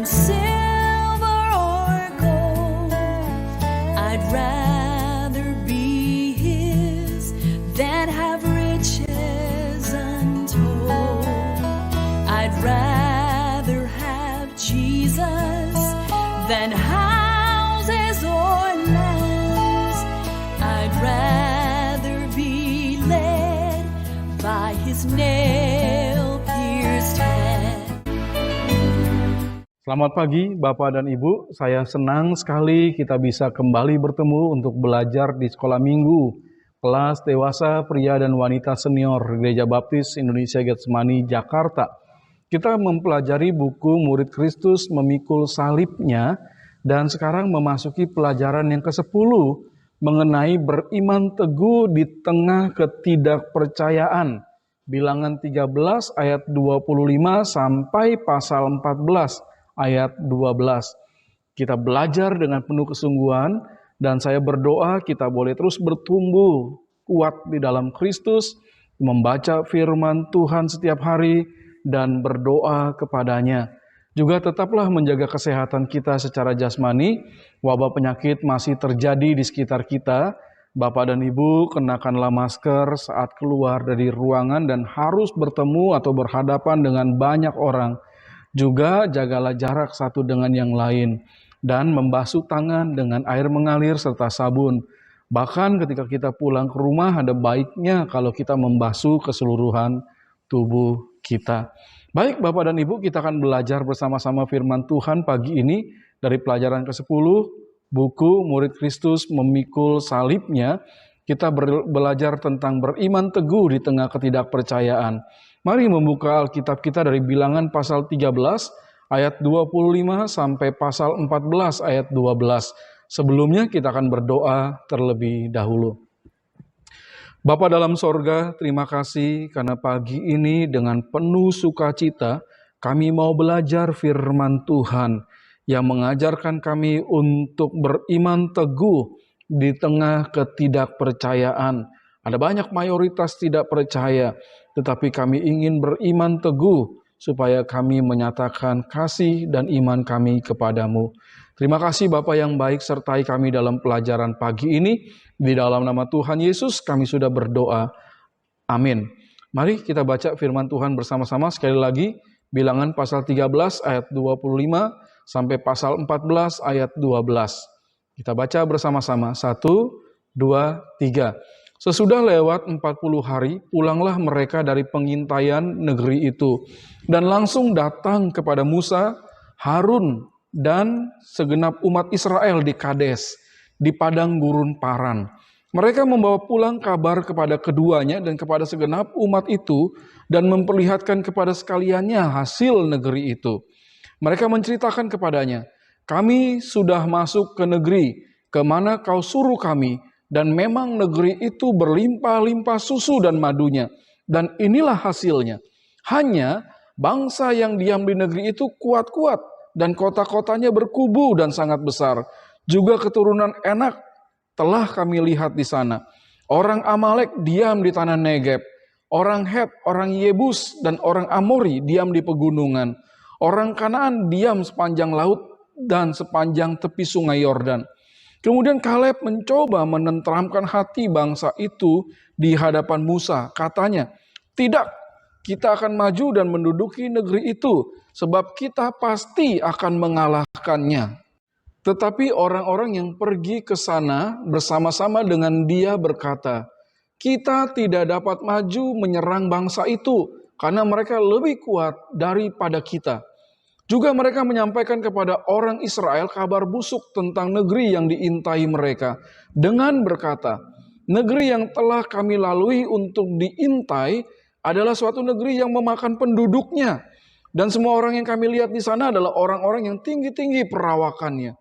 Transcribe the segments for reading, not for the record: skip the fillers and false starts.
silver or gold. I'd rather be his than have riches untold. I'd rather have Jesus than houses or lands. I'd rather be led by his nail-pierced hand. Selamat pagi Bapak dan Ibu, saya senang sekali kita bisa kembali bertemu untuk belajar di sekolah minggu kelas dewasa pria dan wanita senior Gereja Baptis Indonesia Getsemani Jakarta. Kita mempelajari buku Murid Kristus Memikul Salibnya dan sekarang memasuki pelajaran yang ke-10 mengenai beriman teguh di tengah ketidakpercayaan. Bilangan 13 ayat 25 sampai pasal 14 ayat 12. Kita belajar dengan penuh kesungguhan dan saya berdoa kita boleh terus bertumbuh kuat di dalam Kristus, membaca firman Tuhan setiap hari dan berdoa kepadanya. Juga tetaplah menjaga kesehatan kita secara jasmani. Wabah penyakit masih terjadi di sekitar kita. Bapak dan Ibu, kenakanlah masker saat keluar dari ruangan dan harus bertemu atau berhadapan dengan banyak orang. Juga jagalah jarak satu dengan yang lain dan membasuh tangan dengan air mengalir serta sabun. Bahkan ketika kita pulang ke rumah ada baiknya kalau kita membasuh keseluruhan tubuh kita. Baik Bapak dan Ibu, kita akan belajar bersama-sama firman Tuhan pagi ini dari pelajaran ke-10, buku Murid Kristus Memikul Salibnya. Kita belajar tentang beriman teguh di tengah ketidakpercayaan. Mari membuka Alkitab kita dari Bilangan pasal 13 ayat 25 sampai pasal 14 ayat 12. Sebelumnya kita akan berdoa terlebih dahulu. Bapa dalam sorga, terima kasih karena pagi ini dengan penuh sukacita kami mau belajar firman Tuhan yang mengajarkan kami untuk beriman teguh di tengah ketidakpercayaan. Ada banyak mayoritas tidak percaya, tetapi kami ingin beriman teguh supaya kami menyatakan kasih dan iman kami kepadamu. Terima kasih Bapa yang baik, sertai kami dalam pelajaran pagi ini. Di dalam nama Tuhan Yesus kami sudah berdoa. Amin. Mari kita baca firman Tuhan bersama-sama sekali lagi. Bilangan pasal 13 ayat 25 sampai pasal 14 ayat 12. Kita baca bersama-sama. 1, 2, 3. Sesudah lewat 40 hari, pulanglah mereka dari pengintaian negeri itu. Dan langsung datang kepada Musa, Harun, dan segenap umat Israel di Kades, di padang gurun Paran. Mereka membawa pulang kabar kepada keduanya dan kepada segenap umat itu, dan memperlihatkan kepada sekaliannya hasil negeri itu. Mereka menceritakan kepadanya, kami sudah masuk ke negeri, kemana kau suruh kami, dan memang negeri itu berlimpah-limpah susu dan madunya. Dan inilah hasilnya. Hanya bangsa yang diam di negeri itu kuat-kuat, dan kota-kotanya berkubu dan sangat besar. Juga keturunan Enak telah kami lihat di sana. Orang Amalek diam di tanah Negeb. Orang Het, orang Yebus, dan orang Amori diam di pegunungan. Orang Kanaan diam sepanjang laut dan sepanjang tepi sungai Yordan. Kemudian Kaleb mencoba menenteramkan hati bangsa itu di hadapan Musa. Katanya, tidak, kita akan maju dan menduduki negeri itu, sebab kita pasti akan mengalahkannya. Tetapi orang-orang yang pergi ke sana bersama-sama dengan dia berkata, kita tidak dapat maju menyerang bangsa itu, karena mereka lebih kuat daripada kita. Juga mereka menyampaikan kepada orang Israel kabar busuk tentang negeri yang diintai mereka, dengan berkata, negeri yang telah kami lalui untuk diintai adalah suatu negeri yang memakan penduduknya. Dan semua orang yang kami lihat di sana adalah orang-orang yang tinggi-tinggi perawakannya.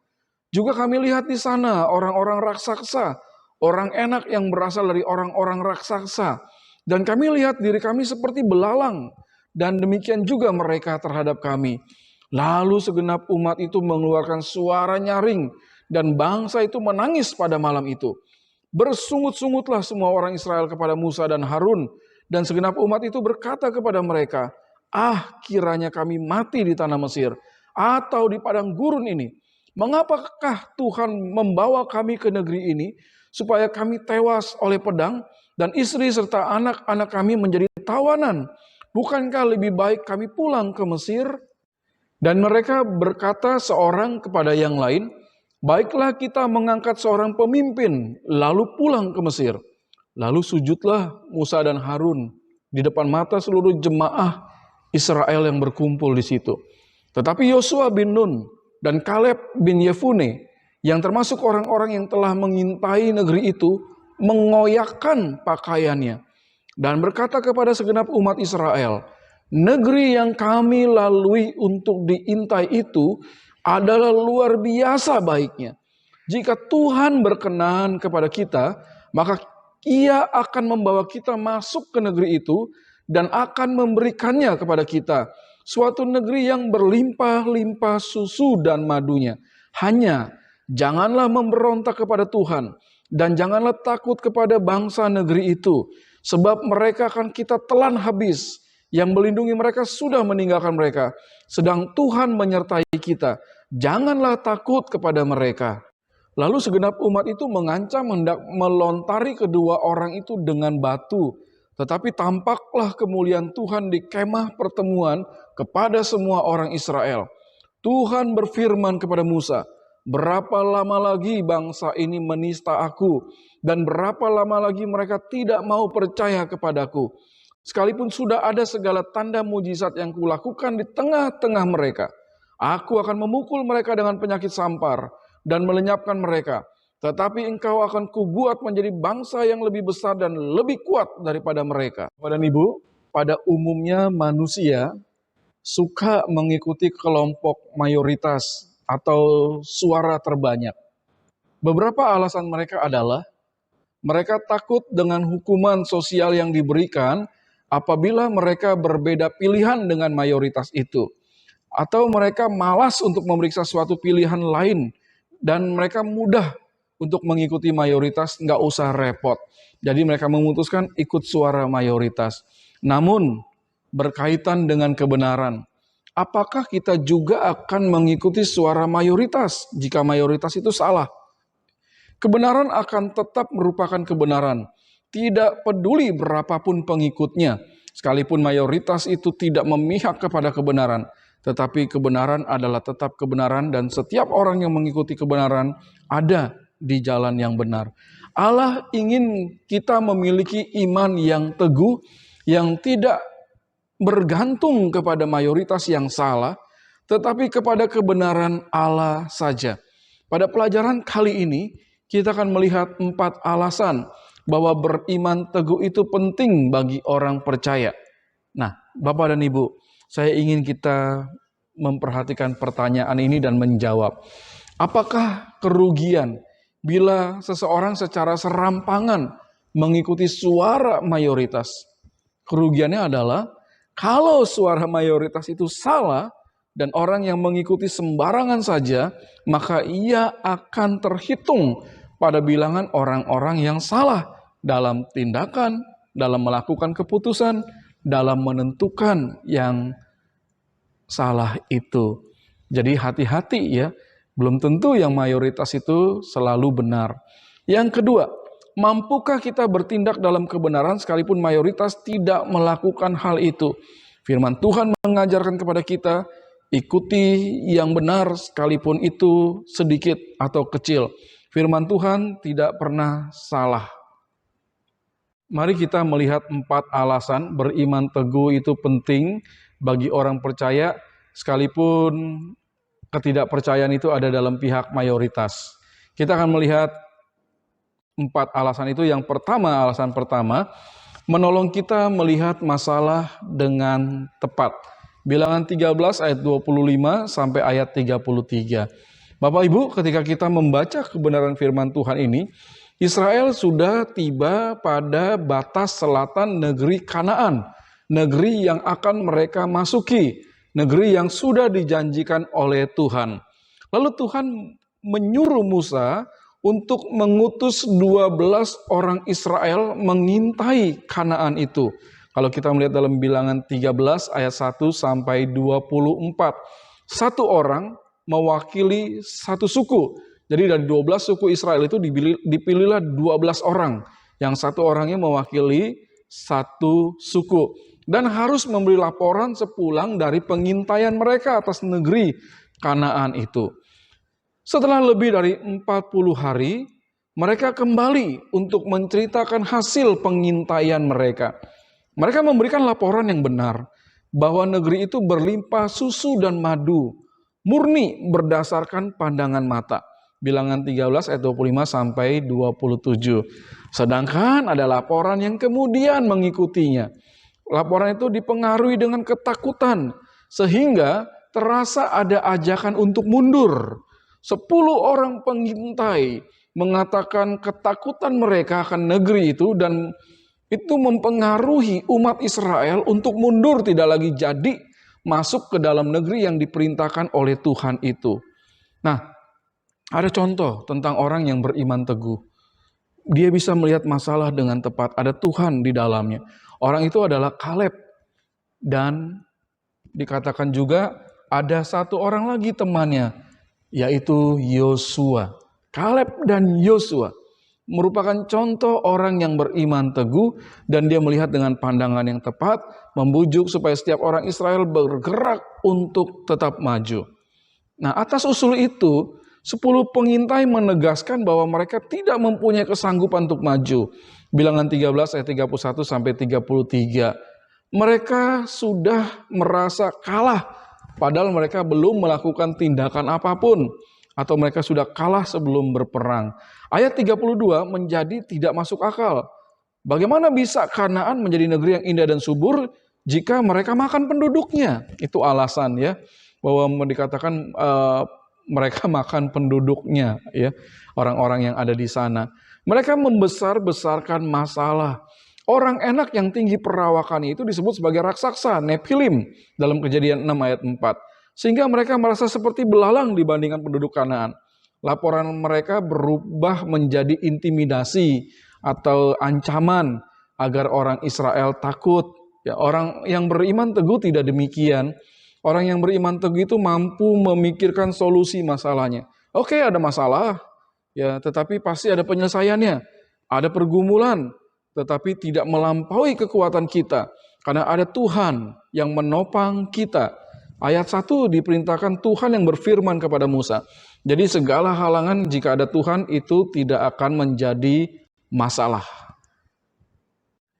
Juga kami lihat di sana orang-orang raksasa, orang Enak yang berasal dari orang-orang raksasa. Dan kami lihat diri kami seperti belalang, dan demikian juga mereka terhadap kami. Lalu segenap umat itu mengeluarkan suara nyaring, dan bangsa itu menangis pada malam itu. Bersungut-sungutlah semua orang Israel kepada Musa dan Harun, dan segenap umat itu berkata kepada mereka, kiranya kami mati di tanah Mesir, atau di padang gurun ini? Mengapakah Tuhan membawa kami ke negeri ini supaya kami tewas oleh pedang dan istri serta anak-anak kami menjadi tawanan? Bukankah lebih baik kami pulang ke Mesir?" Dan mereka berkata seorang kepada yang lain, "Baiklah kita mengangkat seorang pemimpin, lalu pulang ke Mesir." Lalu sujudlah Musa dan Harun di depan mata seluruh jemaah Israel yang berkumpul di situ. Tetapi Yosua bin Nun dan Kaleb bin Yefune, yang termasuk orang-orang yang telah mengintai negeri itu, mengoyakkan pakaiannya dan berkata kepada segenap umat Israel, "Negeri yang kami lalui untuk diintai itu adalah luar biasa baiknya. Jika Tuhan berkenan kepada kita, maka Ia akan membawa kita masuk ke negeri itu dan akan memberikannya kepada kita, suatu negeri yang berlimpah-limpah susu dan madunya. Hanya janganlah memberontak kepada Tuhan dan janganlah takut kepada bangsa negeri itu, sebab mereka akan kita telan habis. Yang melindungi mereka sudah meninggalkan mereka, sedang Tuhan menyertai kita. Janganlah takut kepada mereka." Lalu segenap umat itu mengancam hendak melontari kedua orang itu dengan batu. Tetapi tampaklah kemuliaan Tuhan di kemah pertemuan kepada semua orang Israel. Tuhan berfirman kepada Musa, "Berapa lama lagi bangsa ini menista aku, dan berapa lama lagi mereka tidak mau percaya kepadaku? Sekalipun sudah ada segala tanda mujizat yang kulakukan di tengah-tengah mereka, aku akan memukul mereka dengan penyakit sampar dan melenyapkan mereka. Tetapi engkau akan kubuat menjadi bangsa yang lebih besar dan lebih kuat daripada mereka." Bapak dan Ibu, pada umumnya manusia suka mengikuti kelompok mayoritas atau suara terbanyak. Beberapa alasan mereka adalah mereka takut dengan hukuman sosial yang diberikan apabila mereka berbeda pilihan dengan mayoritas itu. Atau mereka malas untuk memeriksa suatu pilihan lain dan mereka mudah untuk mengikuti mayoritas, nggak usah repot. Jadi mereka memutuskan ikut suara mayoritas. Namun berkaitan dengan kebenaran, apakah kita juga akan mengikuti suara mayoritas jika mayoritas itu salah? Kebenaran akan tetap merupakan kebenaran, tidak peduli berapapun pengikutnya, sekalipun mayoritas itu tidak memihak kepada kebenaran. Tetapi kebenaran adalah tetap kebenaran dan setiap orang yang mengikuti kebenaran ada di jalan yang benar. Allah ingin kita memiliki iman yang teguh, yang tidak bergantung kepada mayoritas yang salah, tetapi kepada kebenaran Allah saja. Pada pelajaran kali ini, kita akan melihat 4 alasan bahwa beriman teguh itu penting bagi orang percaya. Nah, Bapak dan Ibu, saya ingin kita memperhatikan pertanyaan ini dan menjawab. Apakah kerugian bila seseorang secara serampangan mengikuti suara mayoritas? Kerugiannya adalah kalau suara mayoritas itu salah dan orang yang mengikuti sembarangan saja, maka ia akan terhitung pada bilangan orang-orang yang salah dalam tindakan, dalam melakukan keputusan, dalam menentukan yang salah itu. Jadi hati-hati ya, belum tentu yang mayoritas itu selalu benar. Yang kedua, mampukah kita bertindak dalam kebenaran sekalipun mayoritas tidak melakukan hal itu? Firman Tuhan mengajarkan kepada kita, ikuti yang benar sekalipun itu sedikit atau kecil. Firman Tuhan tidak pernah salah. Mari kita melihat 4 alasan beriman teguh itu penting bagi orang percaya, sekalipun ketidakpercayaan itu ada dalam pihak mayoritas. Kita akan melihat 4 alasan itu. Yang pertama, alasan pertama, menolong kita melihat masalah dengan tepat. Bilangan 13 ayat 25 sampai ayat 33. Bapak Ibu, ketika kita membaca kebenaran firman Tuhan ini, Israel sudah tiba pada batas selatan negeri Kanaan, negeri yang akan mereka masuki, negeri yang sudah dijanjikan oleh Tuhan. Lalu Tuhan menyuruh Musa untuk mengutus 12 orang Israel mengintai Kanaan itu. Kalau kita melihat dalam bilangan 13 ayat 1 sampai 24. Satu orang mewakili satu suku. Jadi dari 12 suku Israel itu dipilihlah 12 orang. Yang satu orangnya mewakili satu suku. Dan harus memberi laporan sepulang dari pengintaian mereka atas negeri Kanaan itu. Setelah lebih dari 40 hari, mereka kembali untuk menceritakan hasil pengintaian mereka. Mereka memberikan laporan yang benar, bahwa negeri itu berlimpah susu dan madu, murni berdasarkan pandangan mata. Bilangan 13 ayat 25 sampai 27. Sedangkan ada laporan yang kemudian mengikutinya. Laporan itu dipengaruhi dengan ketakutan, sehingga terasa ada ajakan untuk mundur. 10 orang pengintai mengatakan ketakutan mereka akan negeri itu, dan itu mempengaruhi umat Israel untuk mundur, tidak lagi jadi masuk ke dalam negeri yang diperintahkan oleh Tuhan itu. Nah, ada contoh tentang orang yang beriman teguh. Dia bisa melihat masalah dengan tepat, ada Tuhan di dalamnya. Orang itu adalah Kaleb, dan dikatakan juga ada satu orang lagi temannya, yaitu Yosua. Kaleb dan Yosua merupakan contoh orang yang beriman teguh, dan dia melihat dengan pandangan yang tepat, membujuk supaya setiap orang Israel bergerak untuk tetap maju. Nah, atas usul itu, 10 pengintai menegaskan bahwa mereka tidak mempunyai kesanggupan untuk maju. Bilangan 13 ayat 31 sampai 33. Mereka sudah merasa kalah, padahal mereka belum melakukan tindakan apapun, atau mereka sudah kalah sebelum berperang. Ayat 32 menjadi tidak masuk akal. Bagaimana bisa Kanaan menjadi negeri yang indah dan subur jika mereka makan penduduknya? Itu alasan ya, bahwa dikatakan mereka makan penduduknya, ya, orang-orang yang ada di sana. Mereka membesar-besarkan masalah. Orang enak yang tinggi perawakan itu disebut sebagai raksasa, Nephilim, dalam Kejadian 6 ayat 4. Sehingga mereka merasa seperti belalang dibandingkan penduduk Kanaan. Laporan mereka berubah menjadi intimidasi atau ancaman agar orang Israel takut. Ya, orang yang beriman teguh tidak demikian. Orang yang beriman teguh itu mampu memikirkan solusi masalahnya. Oke, ada masalah, ya, tetapi pasti ada penyelesaiannya. Ada pergumulan, tetapi tidak melampaui kekuatan kita. Karena ada Tuhan yang menopang kita. Ayat 1 diperintahkan Tuhan yang berfirman kepada Musa. Jadi segala halangan jika ada Tuhan itu tidak akan menjadi masalah.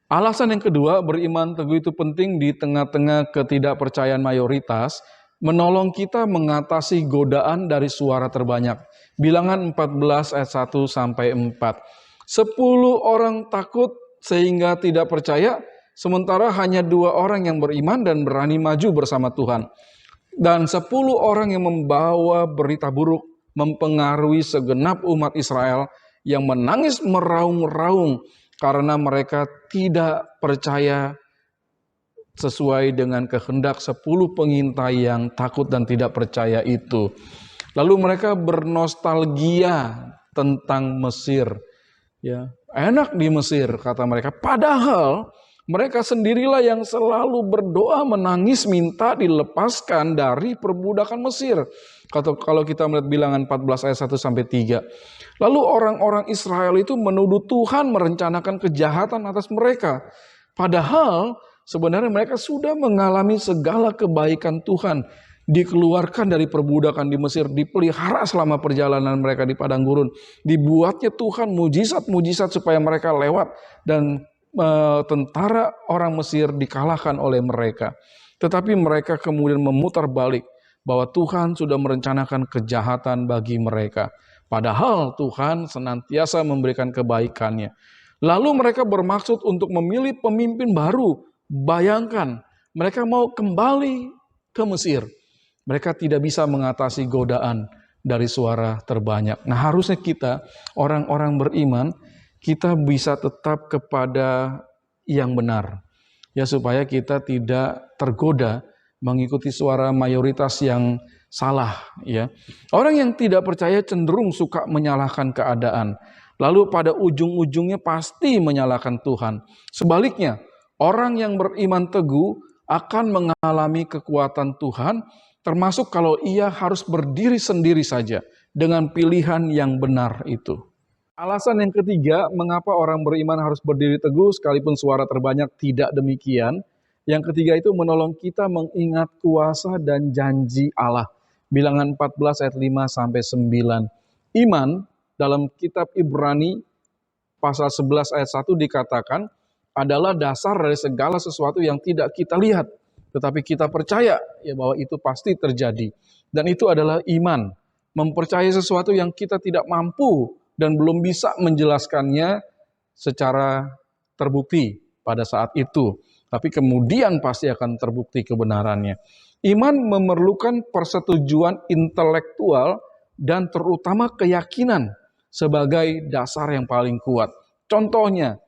Alasan yang kedua, beriman teguh itu penting di tengah-tengah ketidakpercayaan mayoritas, menolong kita mengatasi godaan dari suara terbanyak. Bilangan 14 ayat 1 sampai 4. 10 orang takut sehingga tidak percaya, sementara hanya 2 orang yang beriman dan berani maju bersama Tuhan. Dan 10 orang yang membawa berita buruk mempengaruhi segenap umat Israel yang menangis meraung-raung karena mereka tidak percaya sesuai dengan kehendak 10 pengintai yang takut dan tidak percaya itu. Lalu mereka bernostalgia tentang Mesir. Ya, enak di Mesir, kata mereka. Padahal mereka sendirilah yang selalu berdoa, menangis, minta dilepaskan dari perbudakan Mesir. Kalau kita melihat bilangan 14 ayat 1 sampai 3. Lalu orang-orang Israel itu menuduh Tuhan merencanakan kejahatan atas mereka. Padahal sebenarnya mereka sudah mengalami segala kebaikan Tuhan. Dikeluarkan dari perbudakan di Mesir, dipelihara selama perjalanan mereka di padang gurun. Dibuatnya Tuhan mujizat-mujizat supaya mereka lewat, dan tentara orang Mesir dikalahkan oleh mereka. Tetapi mereka kemudian memutar balik bahwa Tuhan sudah merencanakan kejahatan bagi mereka. Padahal Tuhan senantiasa memberikan kebaikannya. Lalu mereka bermaksud untuk memilih pemimpin baru. Bayangkan, mereka mau kembali ke Mesir. Mereka tidak bisa mengatasi godaan dari suara terbanyak. Nah, harusnya kita, orang-orang beriman, kita bisa tetap kepada yang benar, ya, supaya kita tidak tergoda mengikuti suara mayoritas yang salah, ya. Orang yang tidak percaya cenderung suka menyalahkan keadaan, lalu pada ujung-ujungnya pasti menyalahkan Tuhan. Sebaliknya, orang yang beriman teguh akan mengalami kekuatan Tuhan, termasuk kalau ia harus berdiri sendiri saja dengan pilihan yang benar itu. Alasan yang ketiga, mengapa orang beriman harus berdiri teguh sekalipun suara terbanyak tidak demikian. Yang ketiga itu menolong kita mengingat kuasa dan janji Allah. Bilangan 14 ayat 5 sampai 9. Iman dalam kitab Ibrani pasal 11 ayat 1 dikatakan adalah dasar dari segala sesuatu yang tidak kita lihat, tetapi kita percaya ya bahwa itu pasti terjadi. Dan itu adalah iman, mempercayai sesuatu yang kita tidak mampu dan belum bisa menjelaskannya secara terbukti pada saat itu. Tapi kemudian pasti akan terbukti kebenarannya. Iman memerlukan persetujuan intelektual dan terutama keyakinan sebagai dasar yang paling kuat. Contohnya,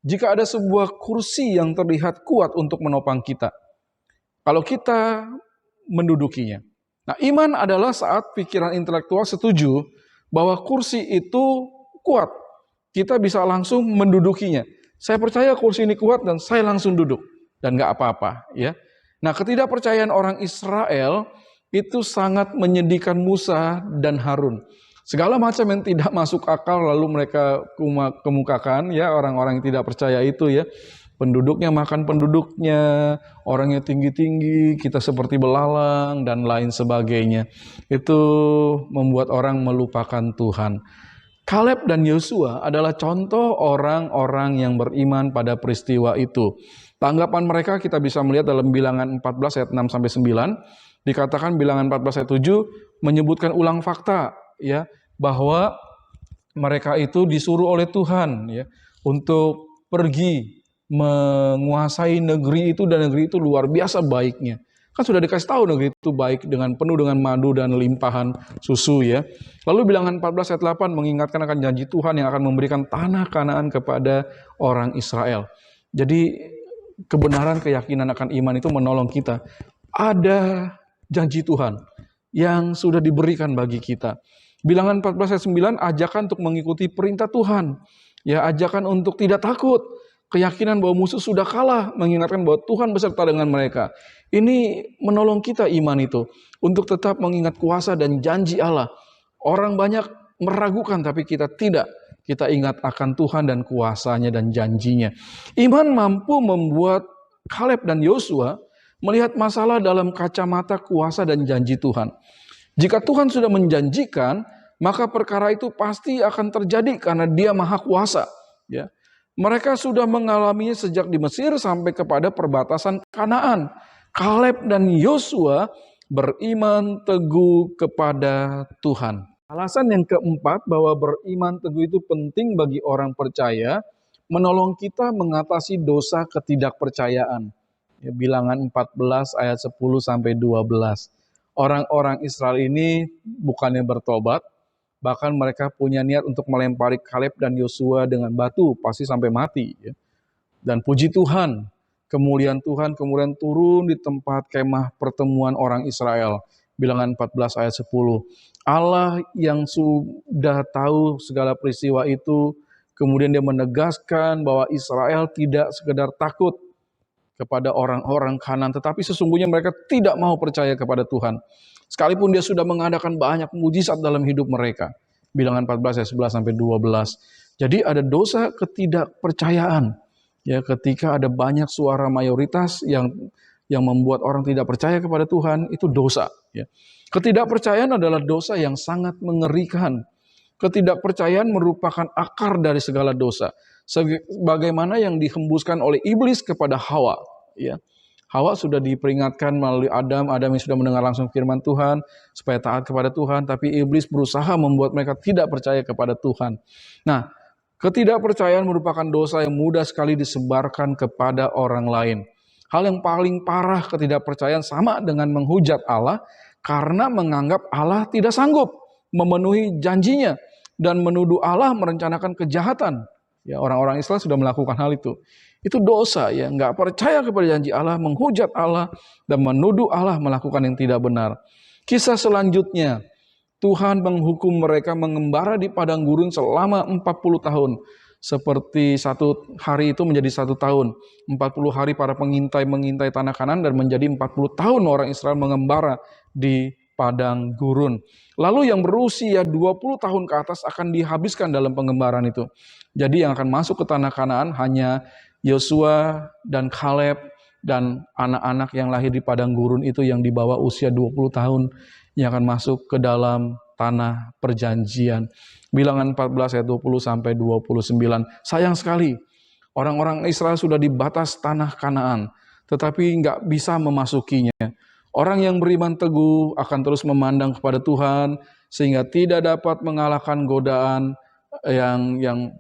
jika ada sebuah kursi yang terlihat kuat untuk menopang kita, kalau kita mendudukinya. Nah, iman adalah saat pikiran intelektual setuju bahwa kursi itu kuat. Kita bisa langsung mendudukinya. Saya percaya kursi ini kuat dan saya langsung duduk. Dan gak apa-apa. Ya. Nah, ketidakpercayaan orang Israel itu sangat menyedihkan Musa dan Harun. Segala macam yang tidak masuk akal lalu mereka kemukakan, ya, orang-orang yang tidak percaya itu, ya. Penduduknya makan penduduknya, orangnya tinggi-tinggi, kita seperti belalang, dan lain sebagainya. Itu membuat orang melupakan Tuhan. Kaleb dan Yosua adalah contoh orang-orang yang beriman pada peristiwa itu. Tanggapan mereka kita bisa melihat dalam Bilangan 14 ayat 6 sampai 9. Dikatakan Bilangan 14 ayat 7 menyebutkan ulang fakta, ya, bahwa mereka itu disuruh oleh Tuhan, ya, untuk pergi menguasai negeri itu, dan negeri itu luar biasa baiknya. Kan sudah dikasih tahu negeri itu baik dengan penuh dengan madu dan limpahan susu, ya. Lalu Bilangan 14 ayat 8 mengingatkan akan janji Tuhan yang akan memberikan tanah Kanaan kepada orang Israel. Jadi kebenaran keyakinan akan iman itu menolong kita. Ada janji Tuhan yang sudah diberikan bagi kita. Bilangan 14 ayat 9 ajakan untuk mengikuti perintah Tuhan. Ya, ajakan untuk tidak takut. Keyakinan bahwa musuh sudah kalah, mengingatkan bahwa Tuhan beserta dengan mereka. Ini menolong kita iman itu untuk tetap mengingat kuasa dan janji Allah. Orang banyak meragukan tapi kita tidak. Kita ingat akan Tuhan dan kuasanya dan janjinya. Iman mampu membuat Kaleb dan Yosua melihat masalah dalam kacamata kuasa dan janji Tuhan. Jika Tuhan sudah menjanjikan, maka perkara itu pasti akan terjadi karena Dia Maha Kuasa, ya. Mereka sudah mengalaminya sejak di Mesir sampai kepada perbatasan Kanaan. Kaleb dan Yosua beriman teguh kepada Tuhan. Alasan yang keempat bahwa beriman teguh itu penting bagi orang percaya, menolong kita mengatasi dosa ketidakpercayaan. Ya, Bilangan 14 ayat 10 sampai 12. Orang-orang Israel ini bukannya bertobat, bahkan mereka punya niat untuk melempari Kaleb dan Yosua dengan batu, pasti sampai mati. Ya. Dan puji Tuhan, kemuliaan Tuhan kemudian turun di tempat kemah pertemuan orang Israel. Bilangan 14 ayat 10. Allah yang sudah tahu segala peristiwa itu, kemudian Dia menegaskan bahwa Israel tidak sekedar takut kepada orang-orang Kanaan, tetapi sesungguhnya mereka tidak mau percaya kepada Tuhan. Sekalipun Dia sudah mengadakan banyak mujizat dalam hidup mereka. Bilangan 14 ayat 11 sampai 12. Jadi ada dosa ketidakpercayaan. Ya, ketika ada banyak suara mayoritas yang membuat orang tidak percaya kepada Tuhan, itu dosa, ya. Ketidakpercayaan adalah dosa yang sangat mengerikan. Ketidakpercayaan merupakan akar dari segala dosa. Sebagaimana yang dihembuskan oleh iblis kepada Hawa, ya. Hawa sudah diperingatkan melalui Adam yang sudah mendengar langsung firman Tuhan supaya taat kepada Tuhan, tapi iblis berusaha membuat mereka tidak percaya kepada Tuhan. Nah, ketidakpercayaan merupakan dosa yang mudah sekali disebarkan kepada orang lain. Hal yang paling parah ketidakpercayaan sama dengan menghujat Allah karena menganggap Allah tidak sanggup memenuhi janjinya dan menuduh Allah merencanakan kejahatan. Ya, orang-orang Israel sudah melakukan hal itu. Itu dosa, ya, nggak percaya kepada janji Allah, menghujat Allah dan menuduh Allah melakukan yang tidak benar. Kisah selanjutnya, Tuhan menghukum mereka mengembara di padang gurun selama 40 tahun Seperti satu hari itu menjadi 1 tahun. 40 hari para pengintai mengintai tanah Kanaan dan menjadi 40 tahun orang Israel mengembara di padang gurun. Lalu yang berusia 20 tahun ke atas akan dihabiskan dalam pengembaraan itu. Jadi yang akan masuk ke tanah Kanaan hanya Yosua dan Kaleb dan anak-anak yang lahir di padang gurun itu yang di bawah usia 20 tahun yang akan masuk ke dalam tanah perjanjian. Bilangan 14 ayat 20 sampai 29. Sayang sekali, orang-orang Israel sudah di batas tanah Kanaan, tetapi nggak bisa memasukinya. Orang yang beriman teguh akan terus memandang kepada Tuhan, sehingga tidak dapat mengalahkan godaan yang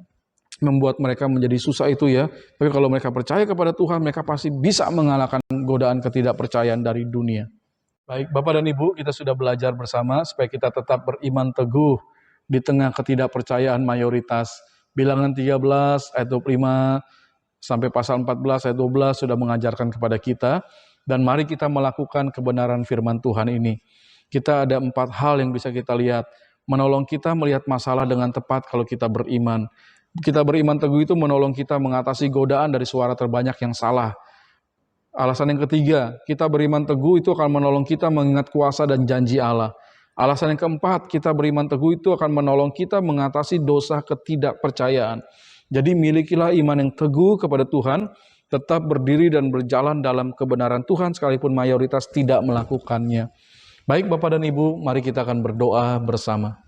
membuat mereka menjadi susah itu ya. Tapi kalau mereka percaya kepada Tuhan, mereka pasti bisa mengalahkan godaan ketidakpercayaan dari dunia. Baik, Bapak dan Ibu, kita sudah belajar bersama supaya kita tetap beriman teguh di tengah ketidakpercayaan mayoritas. Bilangan 13 ayat 25 sampai pasal 14 ayat 12 sudah mengajarkan kepada kita. Dan mari kita melakukan kebenaran firman Tuhan ini. Kita ada 4 hal yang bisa kita lihat. Menolong kita melihat masalah dengan tepat kalau kita beriman. Kita beriman teguh itu menolong kita mengatasi godaan dari suara terbanyak yang salah. Alasan yang ketiga, kita beriman teguh itu akan menolong kita mengingat kuasa dan janji Allah. Alasan yang keempat, kita beriman teguh itu akan menolong kita mengatasi dosa ketidakpercayaan. Jadi milikilah iman yang teguh kepada Tuhan, tetap berdiri dan berjalan dalam kebenaran Tuhan sekalipun mayoritas tidak melakukannya. Baik Bapak dan Ibu, mari kita akan berdoa bersama.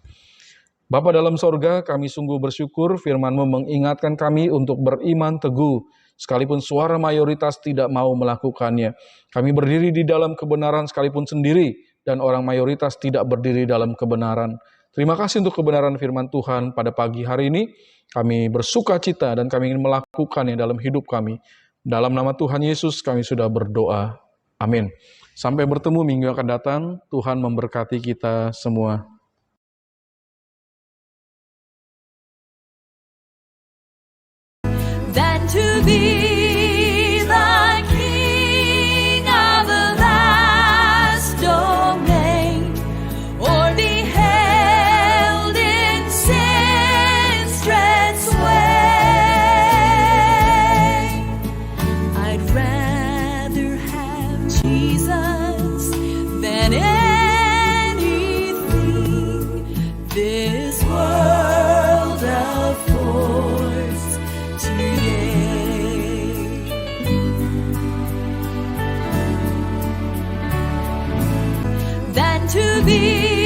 Bapa dalam sorga, kami sungguh bersyukur firman-Mu mengingatkan kami untuk beriman teguh, sekalipun suara mayoritas tidak mau melakukannya. Kami berdiri di dalam kebenaran sekalipun sendiri, dan orang mayoritas tidak berdiri dalam kebenaran. Terima kasih untuk kebenaran firman Tuhan pada pagi hari ini. Kami bersuka cita dan kami ingin melakukannya dalam hidup kami. Dalam nama Tuhan Yesus kami sudah berdoa. Amin. Sampai bertemu minggu yang akan datang. Tuhan memberkati kita semua. Than to be the king of the vast domain, or be held in sin's dread sway. I'd rather have Jesus than anything this world affords today. Than to be